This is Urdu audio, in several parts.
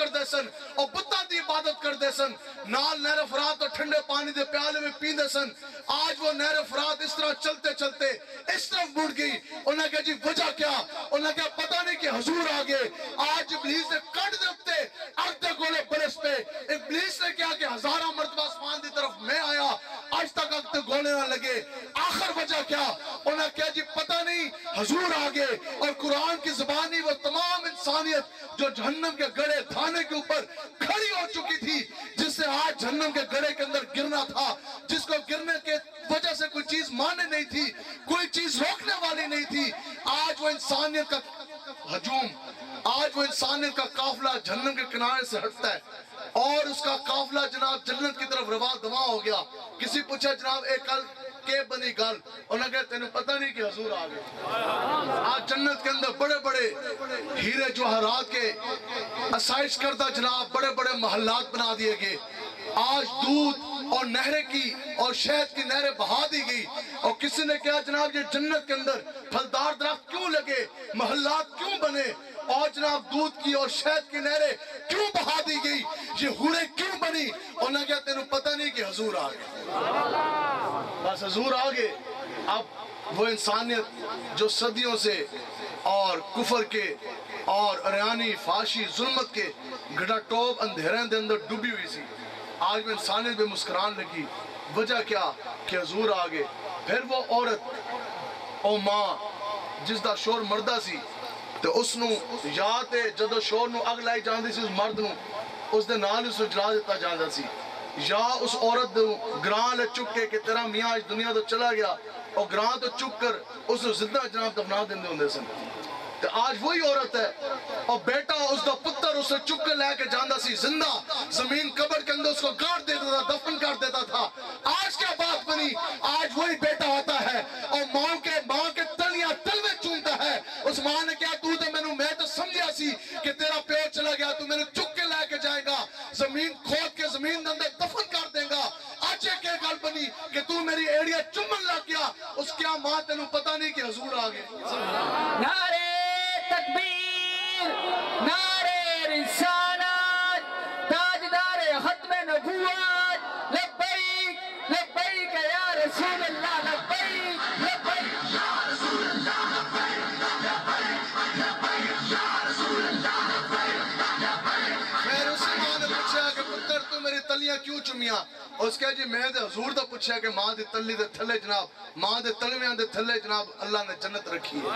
دے سن اور بتاں دی عبادت کر دے سن نال نہر فرات اور ٹھنڈے پانی دے پیالے میں پین دے سن آج وہ نہر فرات اس طرح چلتے چلتے اس طرف مڑ گئی انہوں نے کہا جی وجہ کیا انہوں نے کہا پتہ نہیں کہ حضور آگے آج ابلیس نے کٹ دے اپتے اگتے گولے برس پہ ابلیس نے کہا کہ ہزارہ مرتبہ آسمان دی طرف میں آیا آج تک اگتے گولے نہ لگے آخر وجہ کیا انہوں نے کہا جی پتہ نہیں حضور آگے اور قرآن کی زبانی وہ تمام انسانیت جو جہنم کے گڑے تھانے کے اوپر کھڑی ہو چکی تھی جس سے آج جہنم کے گڑے کے اندر گرنا تھا جس کو گرنے کے وجہ سے کوئی چیز مانے نہیں تھی کوئی چیز روکنے والی نہیں تھی آج وہ انسانیت کا ہجوم آج وہ انسانیت کا قافلہ جہنم کے کنارے سے ہٹتا ہے اور اس کا قافلہ جناب جنت کی طرف روا دوا ہو گیا کسی پوچھا جناب ایک کل کے بنی گل انہوں نے کہا تینوں پتہ نہیں کہ حضور آگئے آج جنت کے اندر بڑے بڑے ہیرے جوہرات کے اسائش کردہ جناب بڑے بڑے محلات بنا دیے گئے آج دودھ اور نہریں کی اور شہد کی نہریں بہا دی گئی اور کسی نے کہا جناب یہ جنت کے اندر پھلدار درخت کیوں لگے محلات کیوں بنے اور جناب دودھ کی اور شہد کی نہریں کیوں بہا دی گئی یہ ہورے کیوں بنی انہوں نے کہا تینوں پتہ نہیں کہ حضور آگے بس حضور آگے اب وہ انسانیت جو صدیوں سے اور کفر کے اور اریانی فاشی ظلمت کے گھڑا ٹوب اندھیریں دے اندر ڈوبی ہوئی سی آج میں انسانیت پہ مسکران لگی وجہ کیا کہ حضور آگے پھر وہ عورت او ماں جس دا شور مردہ سی تو اس نو یاد ہے جدو شور نو اگ لائی جاندی سی اس مرد نو اس دے نال اس نو جلا دیتا جاندہ سی یا اس عورت دو گران لے چکے کہ تیرا میاں اس دنیا تو چلا گیا اور گران تو چک کر اس نو زندہ جناب دفنا دیں دے ہوندے سن تو آج وہی عورت ہے اور بیٹا اس دا پتر اسے چک کے لے کے جاندہ سی زندہ زمین قبر کے اندر اس کو گاڑ دیتا تھا دفن کر دیتا تھا آج کیا بات بنی آج وہی بیٹا آتا ہے اور ماں کے تلیاں تلوے چونتا ہے اس ماں نے کہا تو تے میں تو سمجھا سی کہ تیرا پیو چلا گیا تو میں نے چک کے لے کے جائے گا زمین کھود کے زمین اندر دفن کر دے گا آج ایک گل بنی کہ تو میری ایڑیا چمن لگ گیا اس کیا ماں تینوں پتہ نہیں کہ حضور آگے نعرے تکبیر نعرے رسالت تاجدار ختم نبوت لبیک لبیک یا رسول اللہ لبیک لبیک یا رسول اللہ لبیک یا رسول اللہ پھر اسی ماں نے پوچھا کہ پتر تو میری تلیاں کیوں چمیاں اس کہا جی میں دے حضور دا پوچھا کہ ماں دے تلی دے تھلے جناب ماں دے تلویاں دے تھلے جناب اللہ نے جنت رکھی ہے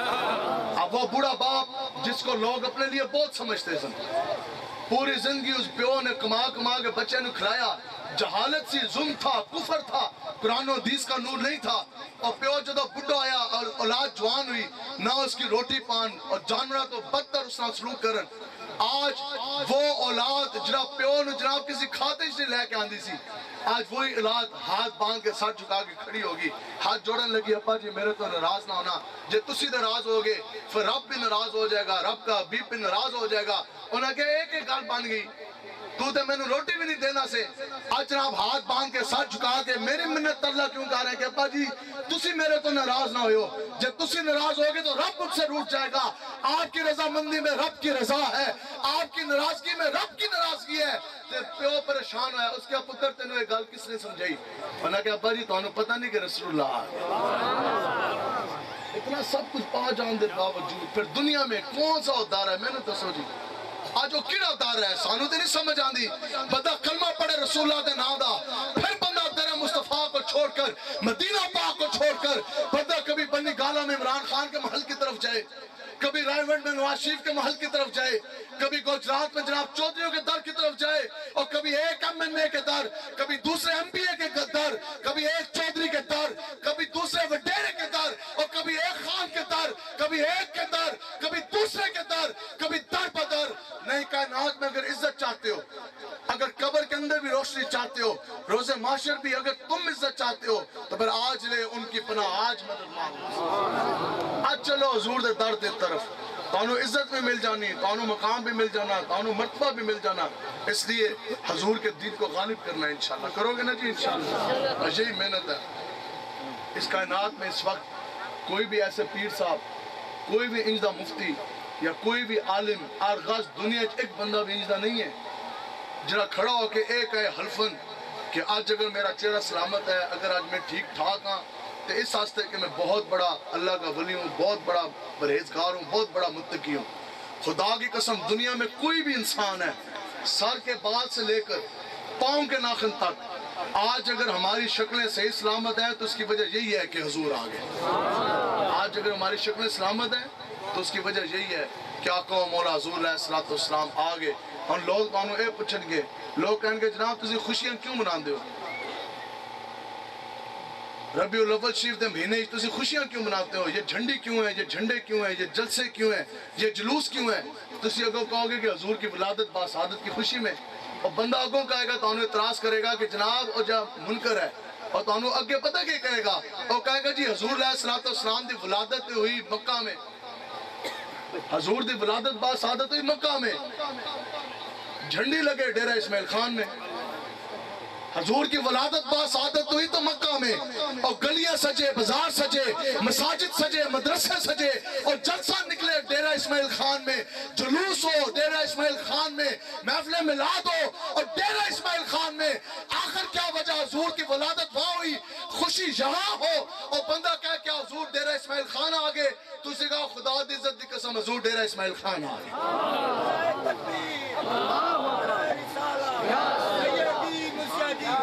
اب وہ بڑا باپ جس کو لوگ اپنے لیے بہت سمجھتے سن پوری زندگی اس پیو نے کما کے بچے نے کھلایا جہالت سی ظلم تھا کفر تھا قرآن و حدیث کا نور نہیں تھا اور پیو جدو بڑھا آیا اور اولاد جوان ہوئی نہ اس کی روٹی پان اور جانورہ تو بدتر اس نے سلوک کرن آج وہ اولاد جناب پیو نے جناب کسی کھاتے سے لے کے آندھی سی آج وہی اولاد ہاتھ باندھ کے سر جھکا کے کھڑی ہوگی ہاتھ جوڑن لگی ابا جی میرے تو ناراض نہ ہونا جے تسی ناراض ہوگے پھر رب بھی ناراض ہو جائے گا رب کا حبیب بھی ناراض ہو جائے گا انہوں نے کہا ایک گل بن گئی تو تے میں نے روٹی بھی نہیں دینا سے آج جناب ہاتھ باندھ کے سر جھکا کے میری منت ترلا کیوں کہہ رہے ہیں کہ ابا جی تسی میرے تو ناراض نہ ہوئے ہو جب تسی ناراض ہوگے تو رب مجھ سے روٹ جائے گا آپ کی رضا مندی میں رب کی رضا ہے آپ کی ناراضگی میں رب کی ناراضگی ہے تے پیو پریشان ہویا اس کے پتر تینوں ایک گل کس نے سمجھائی انہوں نے کہا ابا جی تو انہوں پتہ نہیں کہ رسول اللہ اتنا سب کچھ پا جان دے باوجود پھر دنیا میں کون سا ادار ہے میں نے تو سوچی آج وہ کیڑا ادار ہے سانو تے نہیں سمجھ آن دی بندہ کلمہ پڑھے رسول اللہ دے نام دا پھر بندہ تیرے مصطفیٰ کو چھوڑ کر مدینہ پاک کو چھوڑ کر بندہ کبھی بنی گالا میں عمران خان کے محل کی طرف جائے کبھی رائے ونڈ میں نواز شریف کے محل کی طرف جائے کبھی گجرات میں جناب چودھریوں کے در کی طرف جائے اور کبھی ایک M.N.A کے در کبھی دوسرے M.P.A کے در کبھی ایک چودھری کے در کبھی دوسرے وڈیرے کے در اور کبھی ایک خان کے در کبھی ایک کے در کبھی دوسرے کے در کبھی در بدر نہیں کائنات میں اگر عزت چاہتے ہو اگر قبر کے اندر بھی روشنی چاہتے ہو روز معاشر بھی اگر تم عزت چاہتے ہو تو پھر آج لے ان کی پناہ آج مدد مانگو آج چلو حضور دے در دے طرف تانوں عزت بھی مل جانی تانوں مقام بھی مل جانا تانوں مرتبہ بھی مل جانا اس لیے حضور کے دین کو غالب کرنا ہے انشاءاللہ کرو گے نا جی انشاءاللہ یہی محنت ہے اس کائنات میں اس وقت کوئی بھی ایسے پیر صاحب کوئی بھی انجدہ مفتی یا کوئی بھی عالم آرغاز دنیا ایک بندہ بھی انجدہ نہیں ہے جنہا کھڑا ہو کے ایک ہے حلفن کہ آج اگر میرا چہرہ سلامت ہے، اگر آج میں ٹھیک ٹھاک ہاں تو اس واسطے کہ میں بہت بڑا اللہ کا ولی ہوں، بہت بڑا پرہیزگار ہوں، بہت بڑا متقی ہوں۔ خدا کی قسم دنیا میں کوئی بھی انسان ہے سر کے بال سے لے کر پاؤں کے ناخن تک آج اگر ہماری شکلیں صحیح سلامت ہیں تو اس کی وجہ یہی ہے کہ حضور آ گئے۔ آج اگر ہماری شکلیں سلامت ہیں تو اس کی وجہ یہی ہے کہ آقا و مولا حضور علیہ السلام آ گئے۔ اور لوگ مانو اے پوچھن گے، لوگ کہیں گے جناب تسی خوشیاں کیوں مناندے ہو؟ ربیع الاول شریف دے مہینے تسی خوشیاں کیوں مناتے ہو؟ یہ جھنڈی کیوں ہے؟ یہ جھنڈے کیوں ہیں؟ یہ جلسے کیوں ہیں؟ یہ جلوس کیوں ہیں؟ تسی اگوں کہو گے کہ حضور کی ولادت باسعادت کی خوشی میں، اور بندہ اگوں کہے گا تو انہوں اعتراض کرے گا کہ جناب او جا منکر ہے، اور تو انہوں اگے پتہ کیا کہے گا؟ وہ کہے گا جی حضور علیہ السلام دی ولادت ہوئی مکہ میں، حضور دی ولادت باسعادت ہوئی مکہ میں، جھنڈی لگے ڈیرہ اسماعیل خان میں، حضور کی ولادت باسعادت ہوئی تو مکہ میں، اور گلیاں سجے، بازار سجے، مساجد سجے، مدرسے سجے، اور جلسہ نکلے ڈیرہ اسماعیل خان میں، جلوس ہو ڈیرہ اسماعیل خان میں، محفل میلاد ہو اور ڈیرہ اسماعیل خان میں۔ آخر کیا وجہ حضور کی ولادت وہاں ہوئی، خوشی یہاں ہو، اور بندہ کہے کیا حضور ڈیرہ اسماعیل خان آگے، تو اسے کہا خدا دی عزت دی قسم حضور ڈیرہ اسماعیل خان آگے۔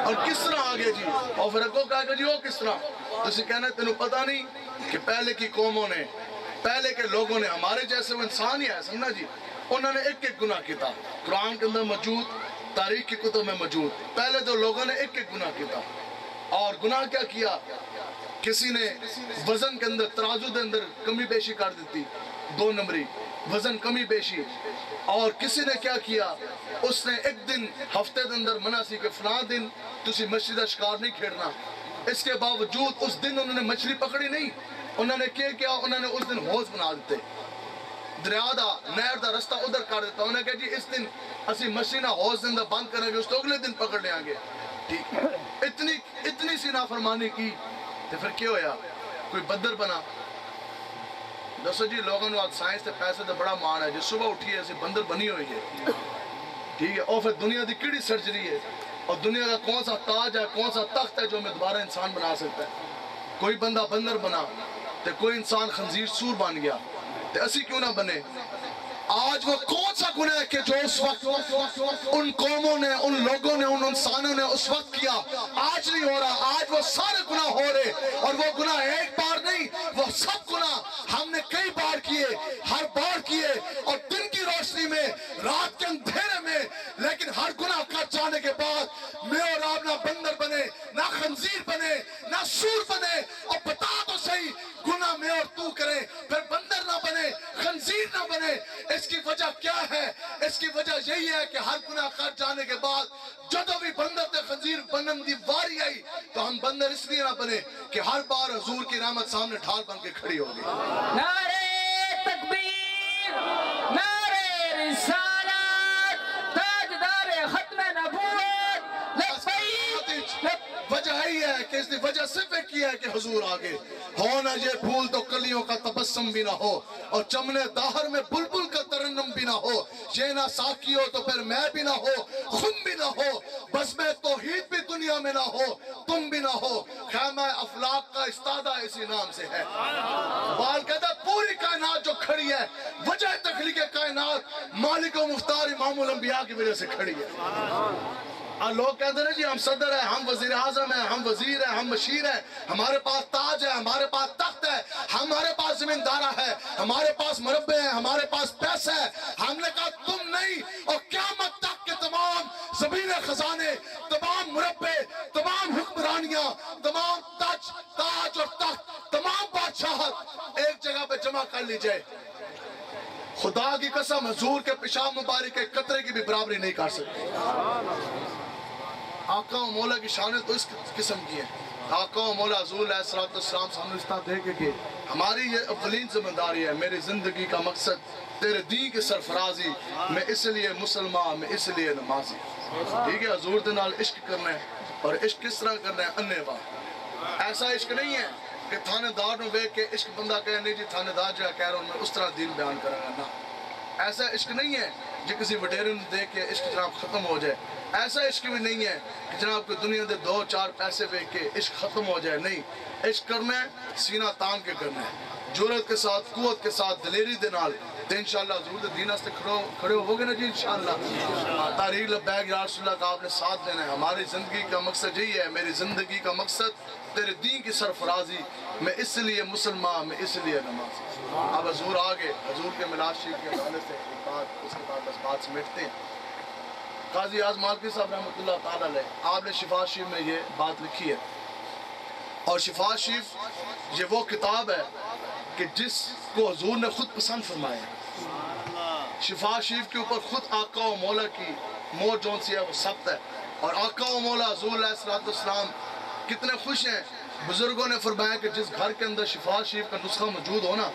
اور کس طرح آگے جی؟ اور پھر اگوں کہا کہ جی وہ کس طرح؟ تو اسے کہنا ہے تینوں پتہ نہیں کہ پہلے کی قوموں نے، پہلے کے لوگوں نے، ہمارے جیسے وہ انسان ہی ہے سمجھنا جی، انہوں نے ایک ایک گناہ کیتا، قرآن کے اندر موجود، تاریخ کی کتب میں موجود، پہلے تو لوگوں نے ایک ایک گناہ کیتا، اور گناہ کیا کیا؟ کسی نے وزن کے اندر، ترازو دے اندر کمی بیشی کر دیتی، 2 نمبری وزن کمی بیشی، اور کسی نے کیا کیا؟ اس نے ایک دن ہفتے دے اندر منع سی کہ فلاں دن تسی مسجد شکار نہیں کھیڑنا، اس کے باوجود اس دن انہوں نے مچھلی پکڑی نہیں، انہوں نے کیا انہوں نے اس دن حوض بنا دیتے، دریا دا نہر دا رستہ ادھر کر دیتا، انہوں نے کہا جی اس دن اسی مچھلی نہ حوض دے اندر بند کریں گے، اس تو اگلے دن پکڑ لیں گے، ٹھیک اتنی سی نافرمانی کی، تو پھر کیا ہویا؟ کوئی بدر بنا؟ دسو جی لوگوں نے آج سائنس تے پیسے تے بڑا مان ہے، جو صبح اٹھی ہے ایسے بندر بنی ہوئی ہے، ٹھیک ہے، اور پھر دنیا دی کیڑی سرجری ہے، اور دنیا کا کون سا تاج ہے، کون سا تخت ہے جو میں دوبارہ انسان بنا سکتا ہے؟ کوئی بندہ بندر بنا، تے کوئی انسان خنزیر سور بن گیا، تے اسی کیوں نہ بنے؟ آج وہ کون سا گناہ ہے کہ جو اس وقت ان قوموں نے، ان لوگوں نے، ان انسانوں نے اس وقت کیا، آج نہیں ہو رہا، آج وہ سارے گناہ ہو رہے، اور وہ گناہ ایک بار نہیں، وہ سب گناہ ہم نے کئی بار کیے، ہر بار کیے، اور دن کی روشنی میں، رات کے اندھیرے میں، لیکن ہر گناہ کر جانے کے بعد میں اور آپ نہ بندر بنے، نہ خنزیر بنے، نہ سور بنے، اور بتا تو صحیح گناہ میں اور تو کریں، پھر بندر نہ بنے، خنزیر نہ بنے۔ اس کی وجہ کیا ہے؟ اس کی وجہ یہی ہے کہ ہر گناہ کر جانے کے بعد جدو بھی بندر تے خنزیر بنن دی واری آئی تو ہم بندر اس لیے نہ بنے کہ ہر بار حضور کی رحمت سامنے ڈھال بن کے کھڑی ہوگی۔ نعرہ تکبیر، نعرہ رسالت، تاجدار ختم نبوت، لبیک۔ وجہ ہی ہے کہ اس دی وجہ صرف ایک ہی ہے کہ حضور آگے ہو نہ یہ پھول تو کلیوں کا تبسم بھی نہ ہو، اور چمنے داہر میں بلبل کا ترنم بھی نہ ہو، یہ نہ ساکی ہو تو پھر میں بھی نہ ہو، خم بھی نہ ہو، بس میں توحید بھی دنیا میں نہ ہو، تم بھی نہ ہو، خیمہ افلاق کا استادہ اسی نام سے ہے۔ بال کہتا پوری کائنات جو کھڑی ہے، وجہ تخلیق کائنات مالک و مختار امام الانبیاء کی وجہ سے کھڑی ہے۔ لوگ کہتے ہیں جی ہم صدر ہیں، ہم وزیر اعظم ہیں، ہم وزیر ہیں، ہم مشیر ہیں، ہمارے پاس تاج ہے، ہمارے پاس تخت ہے، ہمارے پاس زمیندارہ ہے، ہمارے پاس مربع ہیں، ہمارے پاس پیسہ ہے۔ ہم نے کہا تم نہیں، اور قیامت تک کے تمام زمین خزانے، تمام مربع، تمام حکمرانیاں، تمام تاج اور تخت، تمام بادشاہت ایک جگہ پہ جمع کر لی جائے، خدا کی قسم حضور کے پیشاب مبارک کے قطرے کی بھی برابری نہیں کر سکتے۔ آقا و مولا کی شانیں تو اس قسم کی ہیں۔ آقا و مولا حضور علیہ السلام سامنے اس طرح دے کہ ہماری یہ اولین ذمہ داری ہے، میری زندگی کا مقصد تیرے دین کی سرفرازی، میں اس لیے مسلمان، میں اس لیے نمازی، ٹھیک ہے؟ حضور دے نال عشق کرنا ہے، اور عشق کس طرح کرنا ہے؟ انے واہ، ایسا عشق نہیں ہے کہ تھانے دار نو ویکھ کے عشق بندہ کہے نہیں جی تھانے دار جو ہے کہہ رہا ہوں میں اس طرح دین بیان کروں گا، نہ ایسا عشق نہیں ہے جو کسی وڈیرے نے دیکھ کے عشق جناب ختم ہو جائے. ایسا عشق بھی نہیں ہے کہ جناب کوئی دنیا دے 2-4 پیسے بیچ کے عشق ختم ہو جائے. نہیں, عشق کرنا ہے سینہ تان کے کرنا ہے, جرأت کے ساتھ, قوت کے ساتھ, دلیری دے نال. تے انشاءاللہ حضور دے دین واسطے کھڑے ہو گے نا جی انشاءاللہ. تحریک لبیک یا رسول اللہ کا آپ نے ساتھ دینا ہے. ہماری زندگی کا مقصد یہی ہے, میری زندگی کا مقصد تیرے دین کی سرفرازی. میں اس لیے مسلمان, میں اس لیے نمازی. اب حضور آگے, حضور کے میلاد شریف کے حوالے سے ایک بات, اس کے بعد بس بات سمیٹتے ہیں. قاضی اعظم مالکی صاحب رحمۃ اللہ تعالیٰ علیہ, آپ نے شفا شریف میں یہ بات لکھی ہے, اور شفا شریف یہ وہ کتاب ہے کہ جس کو حضور نے خود پسند فرمایا. شفا شریف کے اوپر خود آقا و مولا کی مور جون سی ہے وہ ثبت ہے, اور آقا و مولا حضور علیہ السلام کتنے خوش ہیں. بزرگوں نے فرمایا کہ جس گھر کے اندر شفا شریف کا نسخہ موجود ہو نا,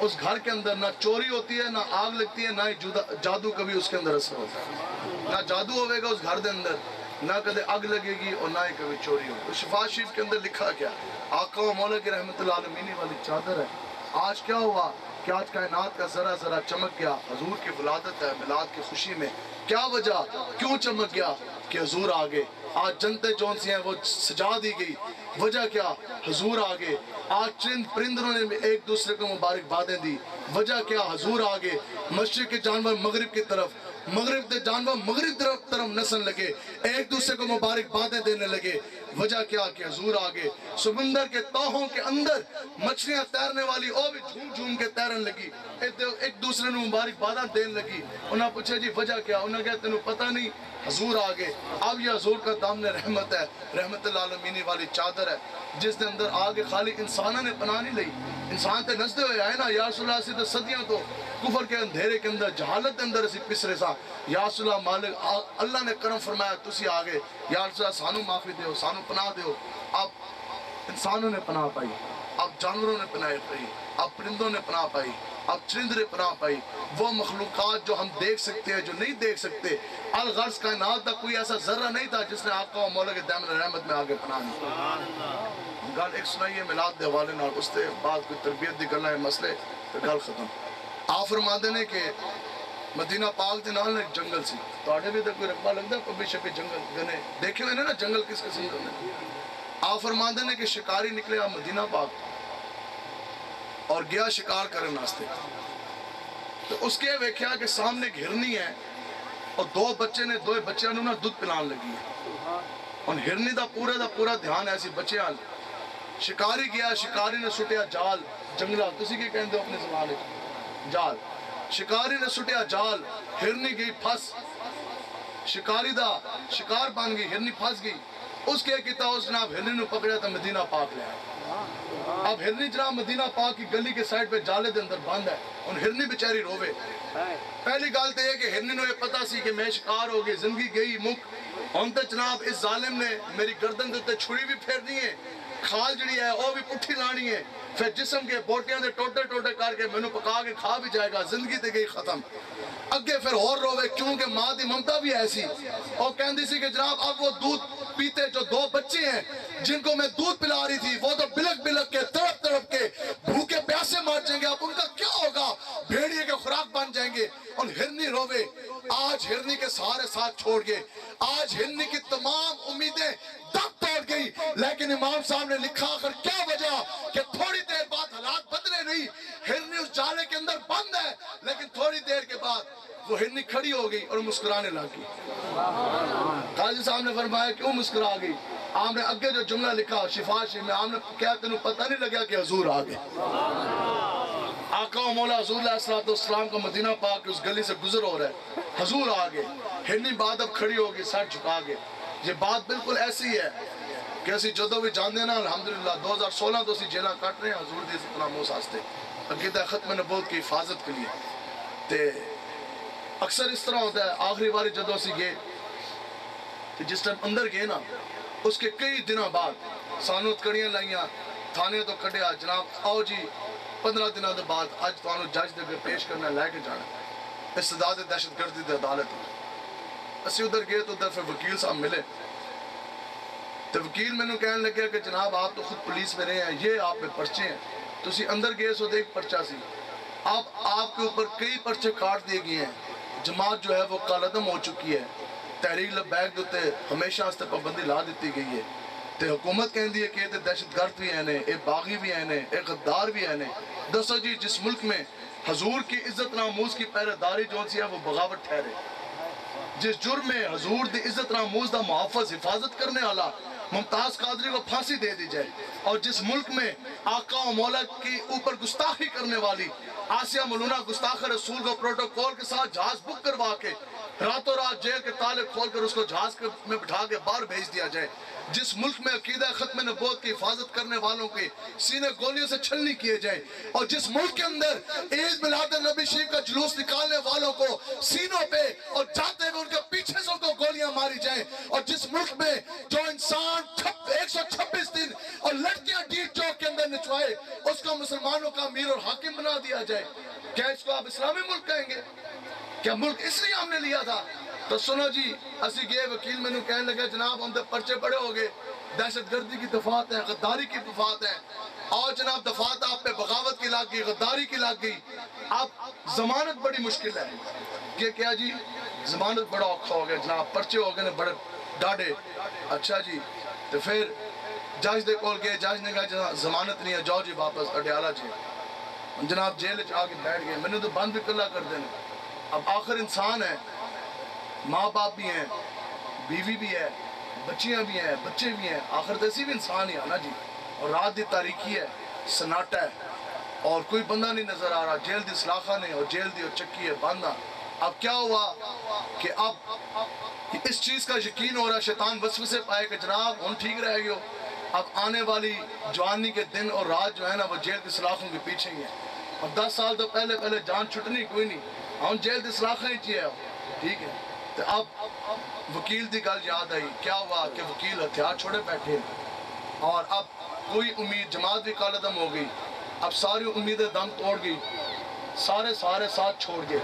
اس گھر کے اندر نہ چوری ہوتی ہے, نہ آگ لگتی ہے, نہ ہی جادو کبھی اس کے اندر اثر ہوتا ہے. نہ جادو ہوئے گا اس گھر کے اندر, نہ کدے آگ لگے گی, اور نہ ہی کبھی چوری ہوگی. شفا شریف کے اندر لکھا کیا, آقا و مولا کی رحمت اللہ عالمینی والی چادر ہے. آج کیا ہوا کہ آج کائنات کا ذرا ذرا چمک گیا. حضور کی ولادت ہے, میلاد کی خوشی میں. کیا وجہ, کیوں چمک گیا؟ کہ حضور آگے. آج جنتیں جون سی ہیں وہ سجا دی گئی. وجہ کیا؟ حضور آگے. آج چند پرندوں نے بھی ایک دوسرے کو مبارک بادیں دی. وجہ کیا؟ حضور آگے. مشرق کے جانور مغرب کی طرف, مغرب کے جانور مغرب طرف نسل لگے, ایک دوسرے کو مبارک بادیں دینے لگے. وجہ کیا؟ کہ حضور آگے. سمندر کے تاہوں کے اندر مچھلیاں تیرنے والی وہ بھی جھوم جھوم کے تیرن لگی, ایک دوسرے نے مبارک بادیں دینے لگی. انہوں نے پوچھا جی وجہ کیا؟ انہوں نے کہا تینوں پتہ نہیں, حضور آگے. اب یہ حضور کا دامن رحمت ہے, رحمت اللہ عالمینی والی چادر ہے, جس دے اندر آگے خالی انسانوں نے پناہ نہیں لئی. انسان تے نسدے ہوئے آئے نا, یا رسول اللہ سے صدیوں تو کفر کے اندھیرے کے اندر, جہالت کے اندر اسی پسرے سا. یا رسول اللہ مالک, اللہ نے کرم فرمایا تسی آگے. یا رسول اللہ سانو معافی دیو, سانو پناہ دیو. اب انسانوں نے پناہ پائی, اب جانوروں نے پناہ پائی, اب پرندوں نے پناہ پائی, اب چرند نے پناہ پائی. وہ مخلوقات جو ہم دیکھ سکتے ہیں, جو نہیں دیکھ سکتے. الغرض کائنات کا کوئی ایسا ذرہ نہیں تھا جس نے آقا و مولا کے دامن رحمت میں آگے پناہ دی. گل ایک سنائیے میلاد دے حوالے نال, اس تے بعد کوئی تربیت دی گلاں مسئلے تے گل ختم. آپ فرماندے نے کہ مدینہ پاک دے نال ایک جنگل سی. تواڈے بھی تے کوئی رقبہ لگدا کبھی شبھی جنگل گنے دیکھے ہوئے نا جنگل کس قسم دے ہوندے. آپ فرماندے نے کہ شکاری نکلے آ مدینہ پاک اور گیا شکار کرنے واسطے. تو اس کے ویکھیا کہ سامنے ایک ہرنی ہے, اور دو بچے نو نا دودھ پلان لگی ہے. اور ہرنی دا پورا دھیان ایسی بچے آل. شکاری گیا, شکاری نے سٹیا جال جنگلہ, تسی کی کہندے ہو اپنے زبان وچ جال. شکاری نے سٹیا جال, ہرنی گئی پھس. شکاری دا شکار بن گئی, ہرنی پھس گئی. اس کے کیتا اس جناب ہرنی نو پکڑیا تو مدینہ پاک لے آیا. اب ہرنی جناب مدینہ پاک کی گلی کے سائڈ پہ جالے دے اندر بند ہے, اور ہرنی بیچاری روے. پہلی گل تو یہ کہ ہرنی نو یہ پتا سی کہ میں شکار ہو گئی, زندگی گئی مک. ہن تے جناب اس ظالم نے میری گردن دے تے چھری بھی پھیرنی ہے, کھال جڑی ہے وہ بھی پٹھی لانی ہے, پھر جسم کے بوٹیاں دے ٹوٹے کر کے مینوں پکا کے کھا بھی جائے گا. زندگی تے گئی ختم. اگے پھر اور روے کیونکہ ماں دی ممتا بھی ایسی. اور کہندی سی کہ جناب اب وہ دودھ پیتے جو دو بچے ہیں جن کو میں دودھ پلا رہی تھی, وہ تو بلک کے تڑپ کے بھوکے پیاسے مار جائیں گے. اب ان کا کیا ہوگا؟ بھیڑیے کے خوراک بن جائیں گے. اور ہرنی روے. آج ہرنی کے سارے ساتھ چھوڑ گئے. آج ہرنی کی تمام امیدیں دم توڑ گئی. لیکن امام صاحب نے لکھا آخر کیا وجہ کہ تھوڑی دیر بعد حالات بدلے نہیں. ہرنی اس جالے کے اندر بند ہے, لیکن تھوڑی دیر کے بعد وہ ہرنی کھڑی ہو گئی اور مسکرانے لگی. قاضی صاحب نے فرمایا کیوں مسکرا گئی؟ آپ نے اگے جو جملہ لکھا شفا شریف میں, آپ نے کیا تینوں پتہ نہیں لگا کہ حضور آگے. آقا و مولا حضور علیہ السلام کا مدینہ پاک کی اس گلی سے گزر ہو رہا ہے, حضور آگے. ہرنی بعد اب کھڑی ہوگی سر جھکا گے. یہ بات بالکل ایسی ہے کہ اسی جدو بھی جاندے نا الحمدللہ 2016 تو اسی جیلہ کٹ رہے ہیں حضور دی اتنا موس آستے عقیدہ ختم نبوت کی حفاظت کے لیے. تے اکثر اس طرح ہوتا ہے آخری باری جدو اسی گئے جس ٹائم اندر گئے نا, اس کے کئی دنوں بعد سانو کڑیاں لائیاں, تھانے تو کڑیا, جناب آؤ جی 15 دنوں دے بعد آج تو آنو جج دے پیش کرنا لے کے جانا استداد دہشت گردی دے عدالت. اسی ادھر گئے تو ادھر پھر وکیل صاحب ملے. تو وکیل میں نے کہنے لگے کہ جناب آپ تو خود پولیس میں رہے ہیں, یہ آپ میں پرچے ہیں, تو اسی اندر گئے سو دیکھ پرچہ سی. اب آپ کے اوپر کئی پرچے کاٹ دیے گئے ہیں. جماعت جو ہے وہ کالعدم ہو چکی ہے. تحریک لبیک دوتے ہمیشہ اس تے پابندی لا دیتی گئی ہے. تے حکومت کہیں دی ہے کہ یہ دہشت گرد بھی ہیں اے باغی بھی ہیں اے غدار بھی ہیں. دسو جی جس ملک میں حضور کی عزت ناموز کی پہرے داری جو سی ہے وہ بغاوت ٹھہرے, جس جرم میں حضور دی عزت ناموز دا محافظ حفاظت کرنے والا ممتاز قادری کو پھانسی دے دی جائے, اور جس ملک میں آقا و مولا کی اوپر گستاخی کرنے والی آسیہ ملونہ گستاخ رسول کو پروٹوکول کے ساتھ جہاز بک کروا کے راتوں رات جیل کے تالے کھول کر اس کو جہاز میں بٹھا کے باہر بھیج دیا جائے, جس ملک میں عقیدہ ختم نبوت کی حفاظت کرنے والوں کے سینے گولیوں سے چھلنی کیے جائیں, اور جس ملک کے اندر عید میلاد نبی شریف کا جلوس نکالنے والوں کو سینوں پہ اور جاتے ہوئے ان کے پیچھے سے ان کو گولیاں ماری جائیں, اور جس ملک میں جو انسان 126 دن اور لڑکیاں ڈیٹ چوک کے اندر نچوائے اس کو مسلمانوں کا امیر اور حاکم بنا دیا جائے, کیا اس کو آپ اسلامی ملک کہیں گے؟ کیا ملک اس لیے ہم نے لیا تھا؟ تو سنو جی, اسی گئے وکیل میں نے کہنے لگے جناب ہم دے پرچے بڑے ہو گئے, دہشت گردی کی دفعات ہیں, غداری کی دفعات ہیں, اور جناب دفعات آپ پہ بغاوت کی لگ گئی, غداری کی لگ گئی, اب ضمانت بڑی مشکل ہے. کہ کیا جی ضمانت بڑا اوکھا ہو گیا جناب, پرچے ہو گئے بڑے ڈاڑے. اچھا جی, تو پھر جج دے کول گئے, جج نے کہا ضمانت نہیں ہے, جاؤ جی واپس اڈیالہ جی. جناب جیل آ کے بیٹھ گئے, میں نے تو بند بھی کلا کر دینا. اب آخر انسان ہے, ماں باپ بھی ہیں, بیوی بھی ہے, بچیاں بھی ہیں, بچے بھی ہیں, آخر تو ایسی بھی انسان ہی ہے نا جی. اور رات دی تاریکی ہے, سناٹا ہے, اور کوئی بندہ نہیں نظر آ رہا, جیل دی سلاخہ نہیں, اور جیل دی اور چکی ہے باندھا. اب کیا ہوا کہ اب اس چیز کا یقین ہو رہا, شیطان وسوسے پائے کہ جناب ہم ٹھیک رہ گئے ہو, اب آنے والی جوانی کے دن اور رات جو ہے نا وہ جیل کی سلاخوں کے پیچھے ہی ہے. اب 10 سال تو پہلے جان چھٹنی کوئی نہیں, ہم جیل کی سلاخیں ہی چاہیے, ٹھیک ہے. تو اب وکیل دی گل یاد آئی, کیا ہوا کہ وکیل ہتھیار چھوڑے بیٹھے, اور اب کوئی امید, جماعت بھی کالعدم ہو گئی, اب ساری امیدیں دم توڑ گئی, سارے ساتھ چھوڑ گئے.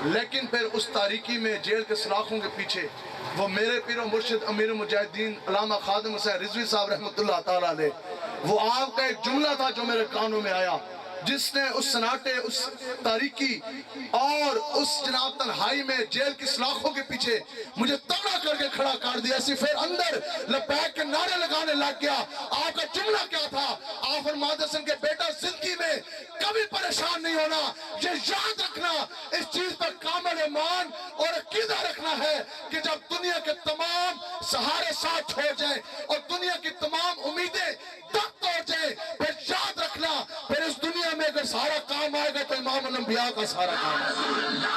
لیکن پھر اس تاریکی میں جیل کے سلاخوں کے پیچھے وہ میرے پیر و مرشد امیر المجاہدین علامہ خادم حسین رضوی صاحب رحمۃ اللہ تعالیٰ علیہ, وہ آپ کا ایک جملہ تھا جو میرے کانوں میں آیا, جس نے اس سناٹے, اس تاریکی اور اس جناب تنہائی میں جیل کی سلاخوں کے پیچھے مجھے تگڑا کر کے کھڑا کر دیا. اسی پھر اندر لبیک کے نعرے لگانے لگ گیا. آپ کا جملہ کیا تھا؟ آپ فرماتے ہیں کہ بیٹا زندگی میں کبھی پریشان نہیں ہونا, یہ یاد رکھنا, اس چیز پر کامل ایمان اور عقیدہ رکھنا ہے کہ جب دنیا کے تمام سہارے ساتھ چھوڑ جائیں اور دنیا کی تمام امیدیں تک توڑ جائیں, پھر یاد رکھنا پھر اس دنیا میں اگر سارا کام آئے گا تو امام الانبیاء کا سارا کام آئے گا.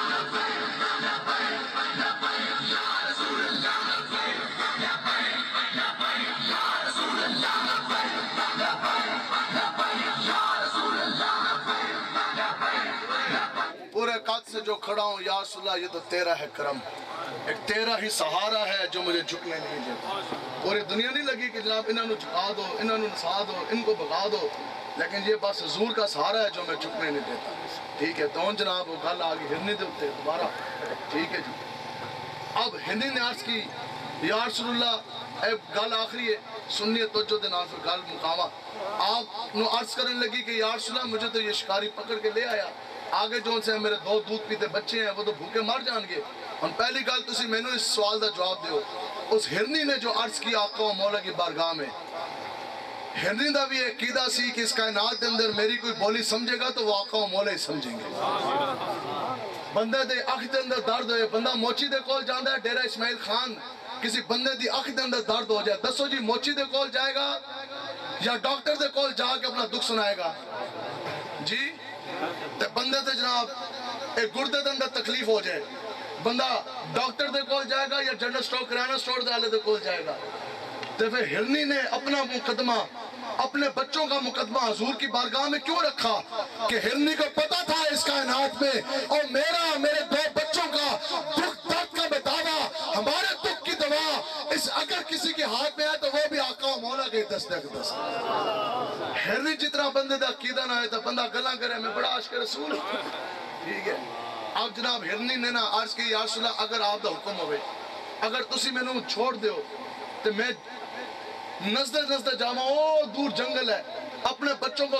پورے قد سے جو کھڑا ہوں یا رسول اللہ, یہ تو تیرا ہے کرم, ایک تیرا ہی سہارا ہے جو مجھے جھکنے نہیں دیتا. پوری دنیا نہیں لگی کہ جناب انہوں نے جھکا دو, انہوں نے نسا دو, ان کو بگا دو, لیکن یہ بس حضور کا سہارا ہے جو میں جھکنے نہیں دیتا. ٹھیک ہے, تو جناب وہ گل آگئی ہرنی دے ہوتے دوبارہ, ٹھیک ہے جی. اب ہرنی نے عرض کی یا رسول اللہ, اے گل آخری ہے, سنیے توجہ دے نال پھر گل مقامہ. آپ نو عرض کرنے لگی کہ یا رسول اللہ مجھے تو یہ شکاری پکڑ کے لے آیا, آگے جو ان سے میرے 2 دودھ پیتے بچے ہیں وہ تو بھوکے مر جان گے. اور پہلی گل تسی میں نے اس سوال دا جواب دیو, اس ہرنی نے جو عرض کی آقا و مولا کی بارگاہ میں, ہرنی دا بھی عقیدہ سی کہ اس کائنات کے اندر میری کوئی بولی سمجھے گا تو وہ آقا و مولا ہی سمجھیں گے. بندے دے اکھ دے اندر درد ہوئے, بندہ موچی دے کول جاندہ ہے, ڈیرہ اسماعیل خان کسی بندے دی اکھ دے اندر درد ہو جائے, دسو جی موچی دے کول جائے گا یا ڈاکٹر دے کول جا کے اپنا دکھ سنائے گا جی؟ تے بندے تے جناب ایک گردے دے اندر تکلیف ہو جائے, بندہ ڈاکٹر دے کول جائے گا یا جنرل سٹور کرانا سٹور دے دے کول جائے گا؟ تے پھر ہرنی نے اپنا مقدمہ, اپنے بچوں کا مقدمہ حضور کی بارگاہ میں کیوں رکھا؟ کہ ہرنی کو پتا تھا اس کائنات میں, اور میرے 2 بچوں کا دکھ درد کا بتاوا, ہمارے دکھ کی دوا اس اگر کسی کے ہاتھ میں ہے تو وہ بھی آقا و مولا کے دستک دست. ہرنی جتنا بندے دا عقیدہ نہ ہے تو بندہ گلاں کرے میں بڑا عاشق رسول ہوں, ٹھیک ہے. اب جناب ہرنی نے نا عرض کی یا رسول اللہ اگر آپ دا حکم ہوئے, اگر تسی میں نوں چھوڑ دیو تو میں نزدے جاواں, او دور جنگل ہے, اپنے بچوں کو